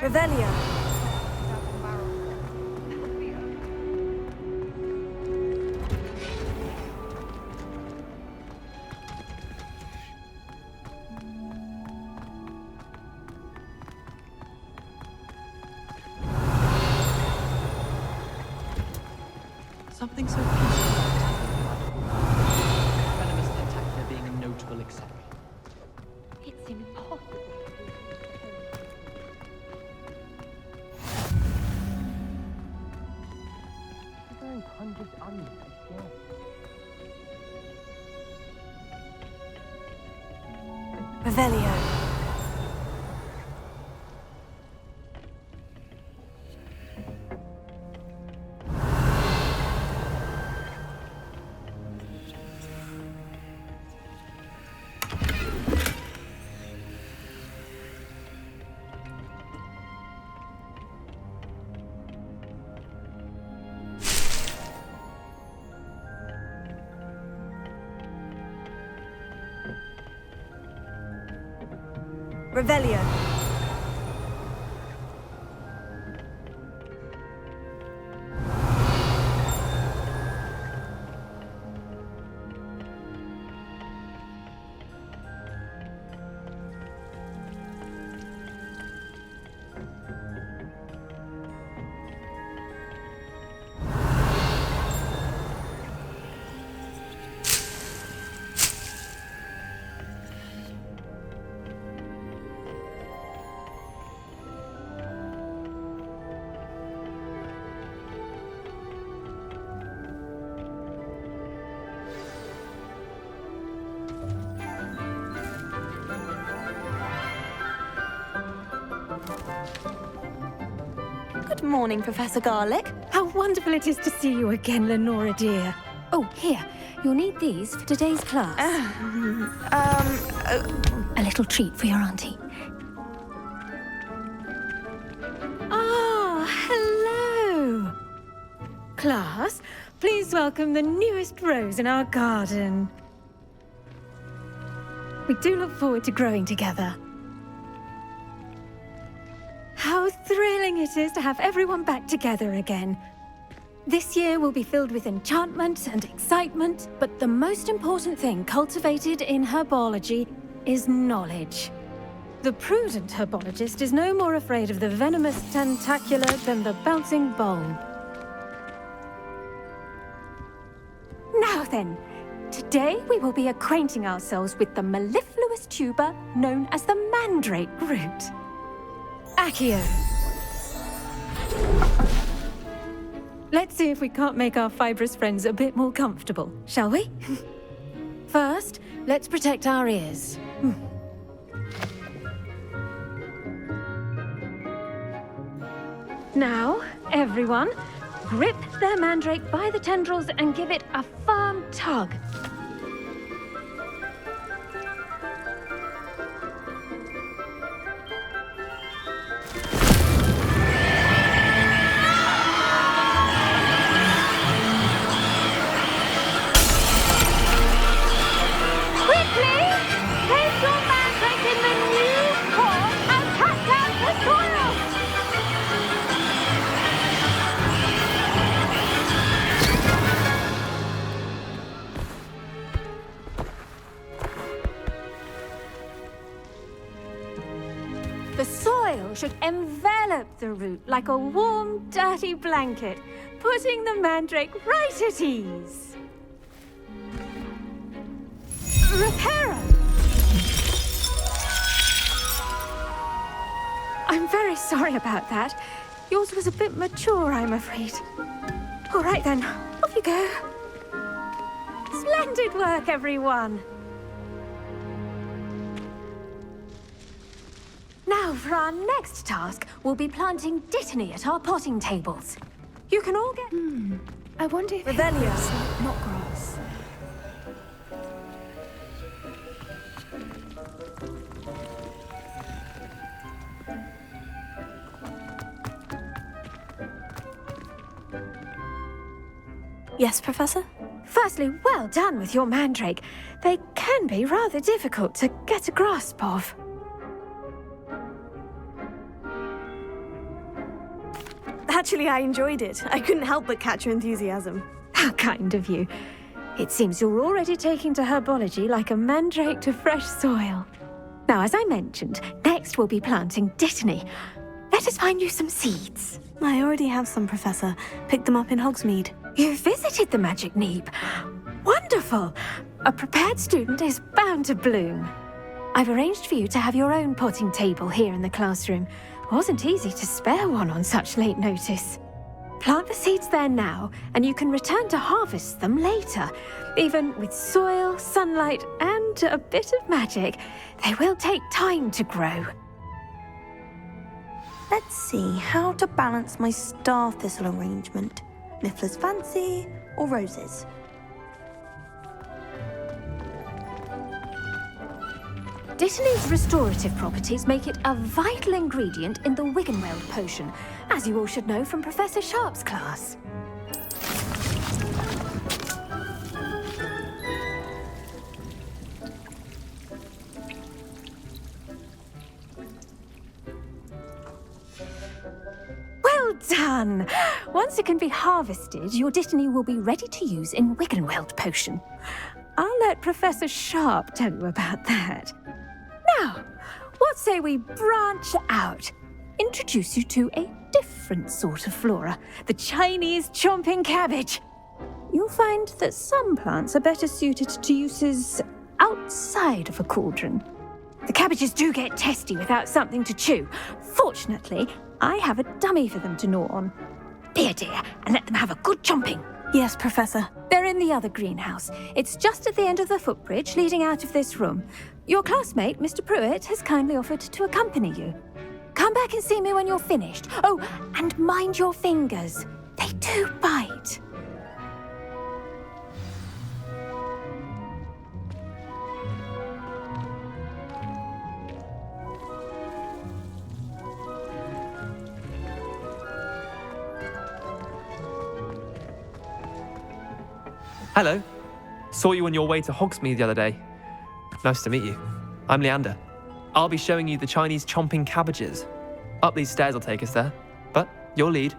Revelio. Something so peaceful about venomous tentacular being a notable exception. It's impossible. Very hundreds onions, Revelio. Revelio. Good morning, Professor Garlic. How wonderful it is to see you again, Lenora dear. Oh, here. You'll need these for today's class. A little treat for your auntie. Ah, hello. Class, please welcome the newest rose in our garden. We do look forward to growing together. How thrilling it is to have everyone back together again. This year will be filled with enchantment and excitement, but the most important thing cultivated in herbology is knowledge. The prudent herbologist is no more afraid of the venomous tentacula than the bouncing bulb. Now then, today we will be acquainting ourselves with the mellifluous tuber known as the mandrake root. Accio. Let's see if we can't make our fibrous friends a bit more comfortable, shall we? First, let's protect our ears. Now, everyone, grip their mandrake by the tendrils and give it a firm tug. The soil should envelop the root like a warm, dirty blanket, putting the mandrake right at ease. Reparo! I'm very sorry about that. Yours was a bit mature, I'm afraid. All right then, off you go. Splendid work, everyone. Now, for our next task, we'll be planting dittany at our potting tables. You can all get... I wonder if Revelio. not grass. Yes, Professor? Firstly, well done with your mandrake. They can be rather difficult to get a grasp of. Actually, I enjoyed it. I couldn't help but catch your enthusiasm. How kind of you. It seems you're already taking to herbology like a mandrake to fresh soil. Now, as I mentioned, next we'll be planting Dittany. Let us find you some seeds. I already have some, Professor. Picked them up in Hogsmeade. You visited the Magic Neep. Wonderful! A prepared student is bound to bloom. I've arranged for you to have your own potting table here in the classroom. Wasn't easy to spare one on such late notice. Plant the seeds there now, and you can return to harvest them later. Even with soil, sunlight, and a bit of magic, they will take time to grow. Let's see how to balance my star thistle arrangement. Miffler's Fancy or roses? Dittany's restorative properties make it a vital ingredient in the Wiggenweld potion, as you all should know from Professor Sharp's class. Well done! Once it can be harvested, your Dittany will be ready to use in Wiggenweld potion. I'll let Professor Sharp tell you about that. Now, what say we branch out? Introduce you to a different sort of flora, the Chinese chomping cabbage. You'll find that some plants are better suited to uses outside of a cauldron. The cabbages do get testy without something to chew. Fortunately, I have a dummy for them to gnaw on. Be a dear and let them have a good chomping. Yes, Professor. They're in the other greenhouse. It's just at the end of the footbridge leading out of this room. Your classmate, Mr. Pruitt, has kindly offered to accompany you. Come back and see me when you're finished. Oh, and mind your fingers. They do bite. Hello. Saw you on your way to Hogsmeade the other day. Nice to meet you. I'm Leander. I'll be showing you the Chinese chomping cabbages. Up these stairs will take us there, but your lead.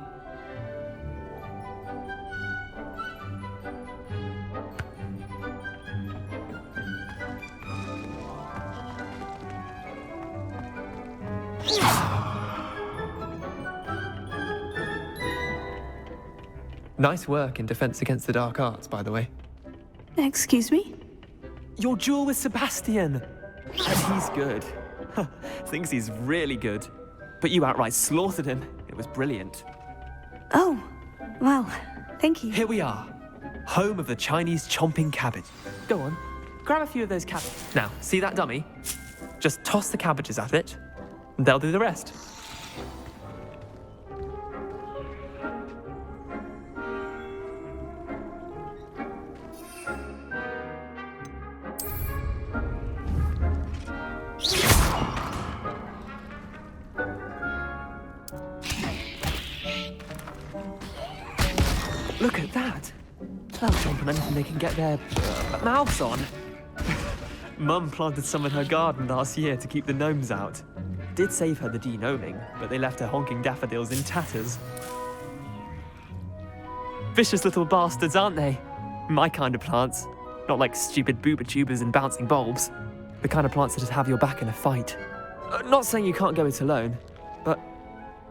Nice work in Defense Against the Dark Arts, by the way. Excuse me? Your duel with Sebastian! And he's good. Thinks he's really good. But you outright slaughtered him. It was brilliant. Oh, well, thank you. Here we are. Home of the Chinese chomping cabbage. Go on, grab a few of those cabbages. Now, see that dummy? Just toss the cabbages at it, and they'll do the rest. Look at that! They'll jump on anything they can get their mouths on. Mum planted some in her garden last year to keep the gnomes out. Did save her the de-gnoming, but they left her honking daffodils in tatters. Vicious little bastards, aren't they? My kind of plants. Not like stupid booba tubers and bouncing bulbs. The kind of plants that just have your back in a fight. Not saying you can't go it alone, but,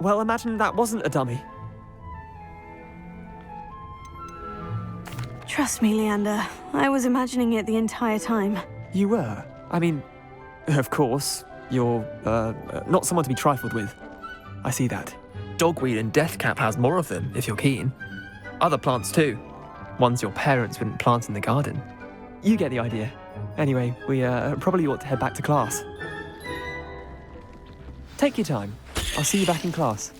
well, imagine that wasn't a dummy. Trust me, Leander. I was imagining it the entire time. You were? I mean, of course, you're, not someone to be trifled with. I see that. Dogweed and deathcap has more of them, if you're keen. Other plants too. Ones your parents wouldn't plant in the garden. You get the idea. Anyway, we, probably ought to head back to class. Take your time. I'll see you back in class.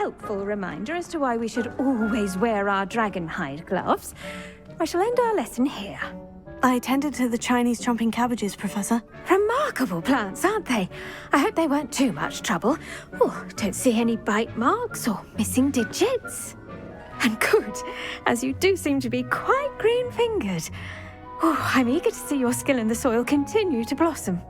helpful reminder as to why we should always wear our dragonhide gloves, I shall end our lesson here. I tended to the Chinese chomping cabbages, Professor. Remarkable plants, aren't they? I hope they weren't too much trouble. Oh, don't see any bite marks or missing digits. And good, as you do seem to be quite green-fingered. Oh, I'm eager to see your skill in the soil continue to blossom.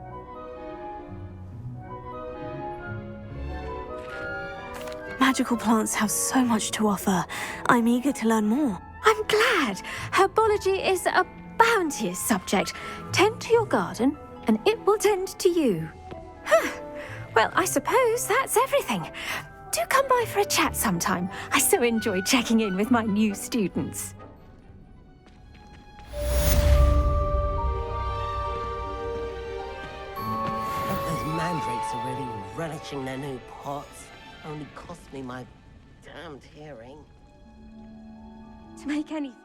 Magical plants have so much to offer. I'm eager to learn more. I'm glad. Herbology is a bounteous subject. Tend to your garden, and it will tend to you. Well, I suppose that's everything. Do come by for a chat sometime. I so enjoy checking in with my new students. Those mandrakes are really relishing their new pots. Only cost me my damned hearing. To make anything.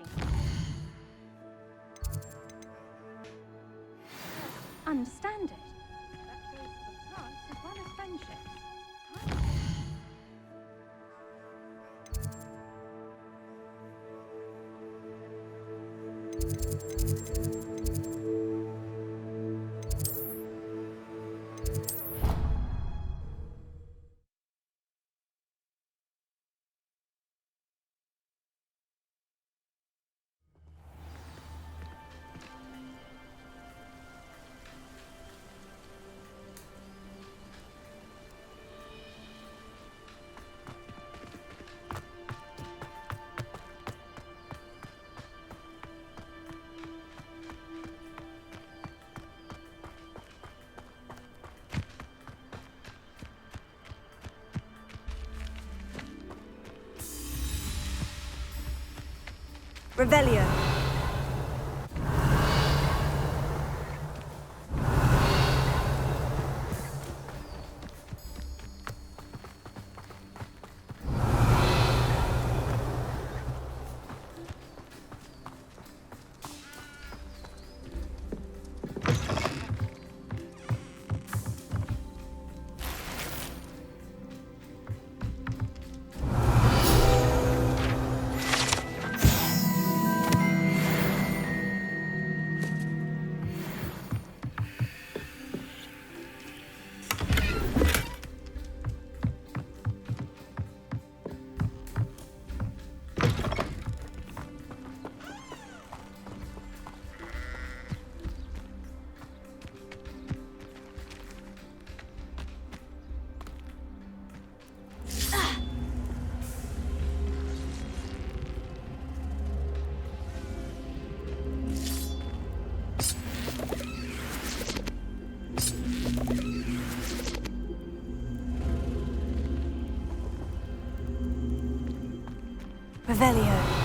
Understand it. That goes for plants as well as friendships. Revelio. Revelio.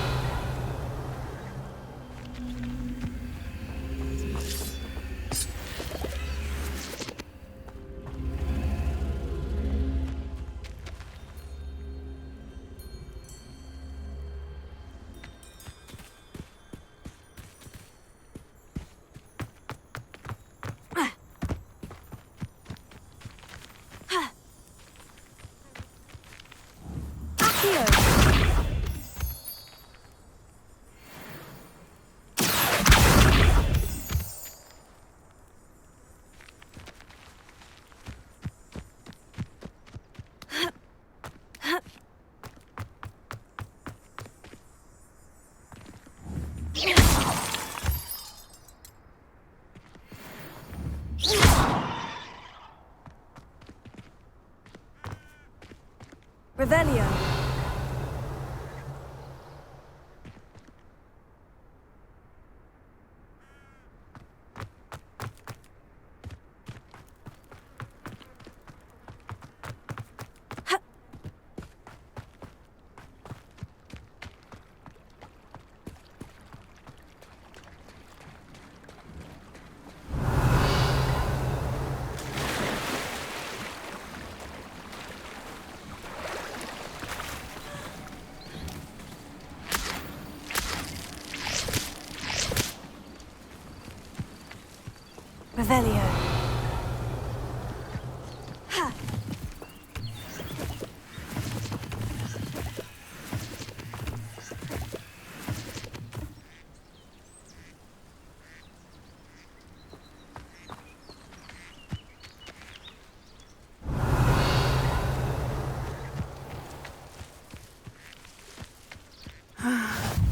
Revelio. Revelio.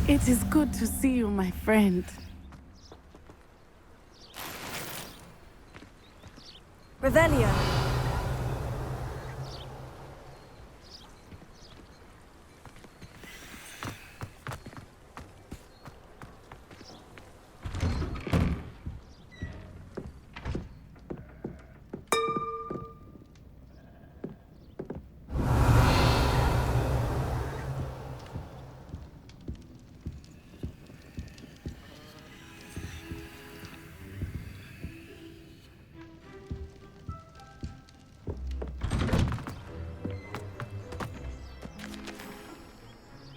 It is good to see you, my friend. Revelio.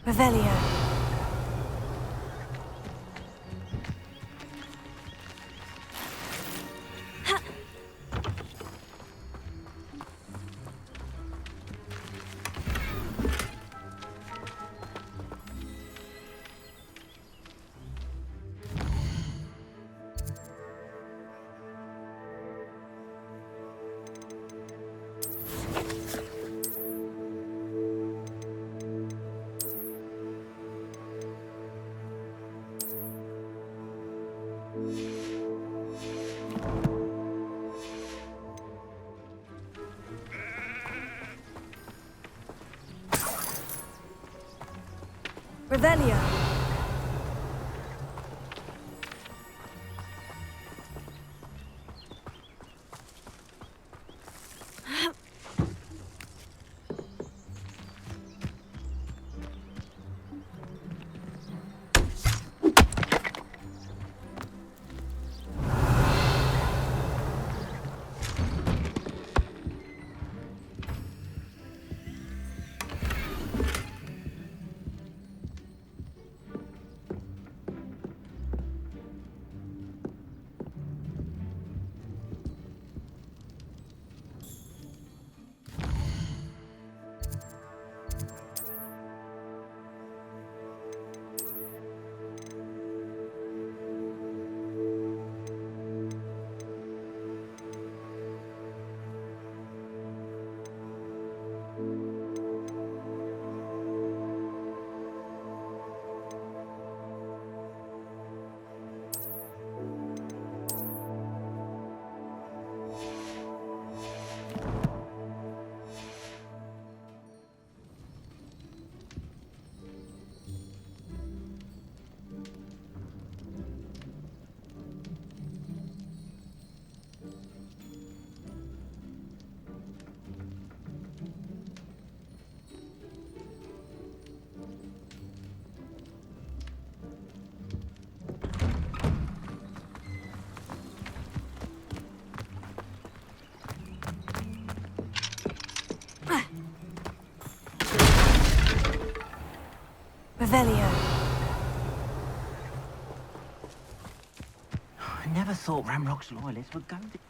Revelio. Revelio. Revelio. I never thought Ramrock's loyalists would go this.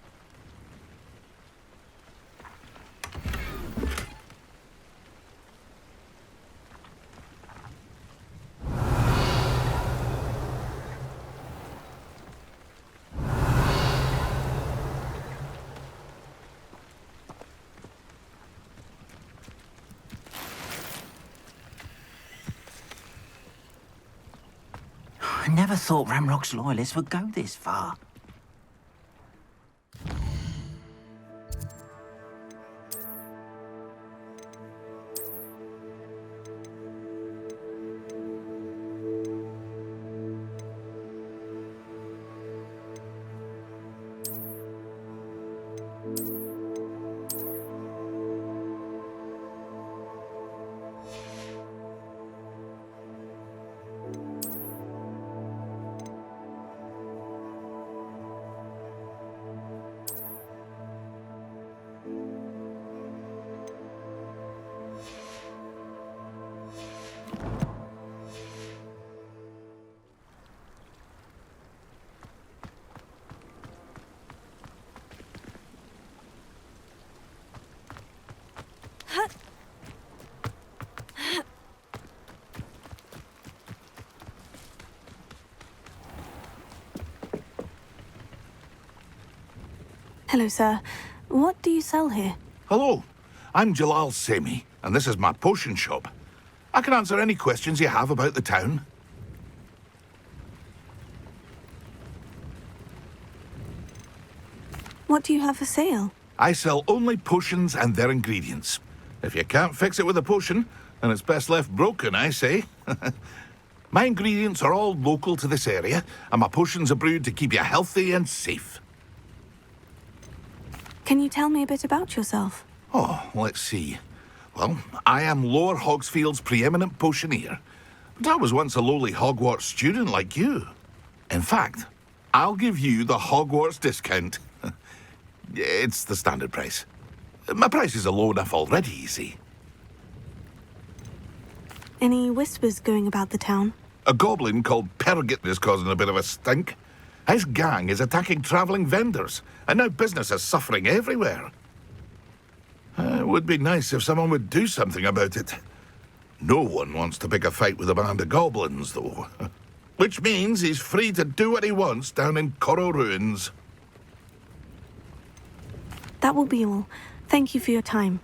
I never thought Ramrock's loyalists would go this far. Hello, sir. What do you sell here? Hello, I'm Jalal Semi, and this is my potion shop. I can answer any questions you have about the town. What do you have for sale? I sell only potions and their ingredients. If you can't fix it with a potion, then it's best left broken, I say. My ingredients are all local to this area, and my potions are brewed to keep you healthy and safe. Can you tell me a bit about yourself? Oh, let's see. Well, I am Lower Hogsfield's preeminent potioneer. But I was once a lowly Hogwarts student like you. In fact, I'll give you the Hogwarts discount. It's the standard price. My prices are low enough already, you see. Any whispers going about the town? A goblin called Pergit is causing a bit of a stink. His gang is attacking travelling vendors, and now business is suffering everywhere. It would be nice if someone would do something about it. No one wants to pick a fight with a band of goblins, though. Which means he's free to do what he wants down in Coral Ruins. That will be all. Thank you for your time.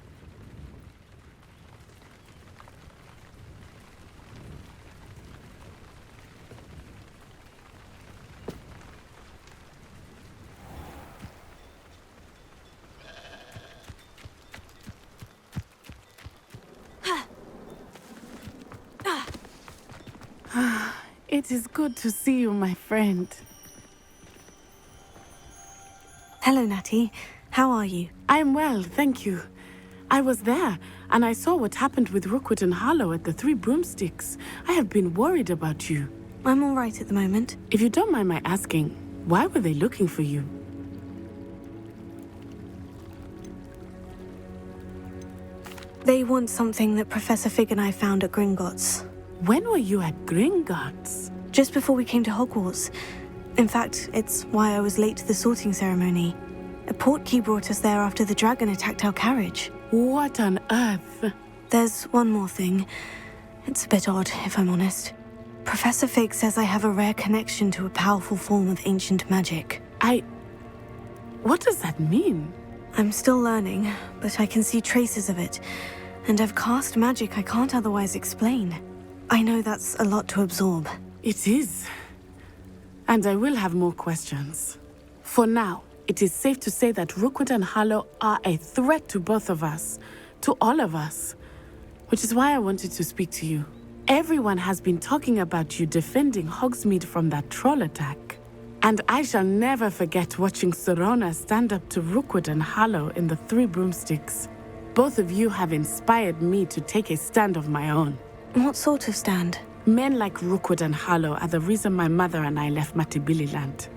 It is good to see you, my friend. Hello, Natty. How are you? I'm well, thank you. I was there, and I saw what happened with Rookwood and Harlow at the Three Broomsticks. I have been worried about you. I'm all right at the moment. If you don't mind my asking, why were they looking for you? They want something that Professor Fig and I found at Gringotts. When were you at Gringotts? Just before we came to Hogwarts. In fact, it's why I was late to the sorting ceremony. A portkey brought us there after the dragon attacked our carriage. What on earth? There's one more thing. It's a bit odd, if I'm honest. Professor Fig says I have a rare connection to a powerful form of ancient magic. What does that mean? I'm still learning, but I can see traces of it. And I've cast magic I can't otherwise explain. I know that's a lot to absorb. It is. And I will have more questions. For now, it is safe to say that Rookwood and Harlow are a threat to both of us. To all of us. Which is why I wanted to speak to you. Everyone has been talking about you defending Hogsmeade from that troll attack. And I shall never forget watching Serona stand up to Rookwood and Harlow in the Three Broomsticks. Both of you have inspired me to take a stand of my own. What sort of stand? Men like Rookwood and Harlow are the reason my mother and I left Matibililand.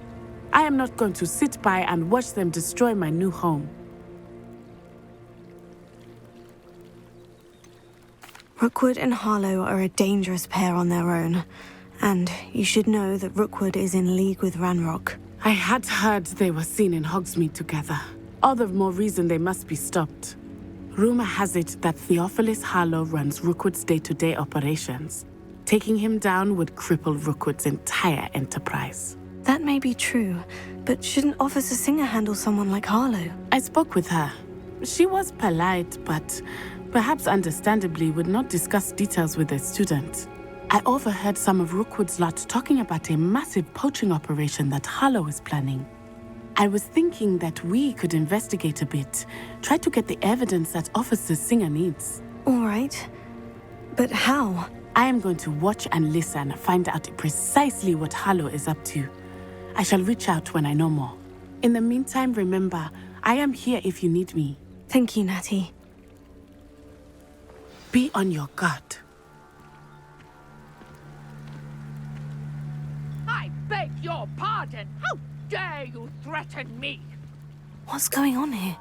I am not going to sit by and watch them destroy my new home. Rookwood and Harlow are a dangerous pair on their own. And you should know that Rookwood is in league with Ranrock. I had heard they were seen in Hogsmeade together. All the more reason they must be stopped. Rumor has it that Theophilus Harlow runs Rookwood's day-to-day operations. Taking him down would cripple Rookwood's entire enterprise. That may be true, but shouldn't Officer Singer handle someone like Harlow? I spoke with her. She was polite, but perhaps understandably would not discuss details with a student. I overheard some of Rookwood's lot talking about a massive poaching operation that Harlow is planning. I was thinking that we could investigate a bit, try to get the evidence that Officer Singer needs. All right. But how? I am going to watch and listen, find out precisely what Harlow is up to. I shall reach out when I know more. In the meantime, remember, I am here if you need me. Thank you, Natty. Be on your guard. I beg your pardon. How dare you threaten me? What's going on here?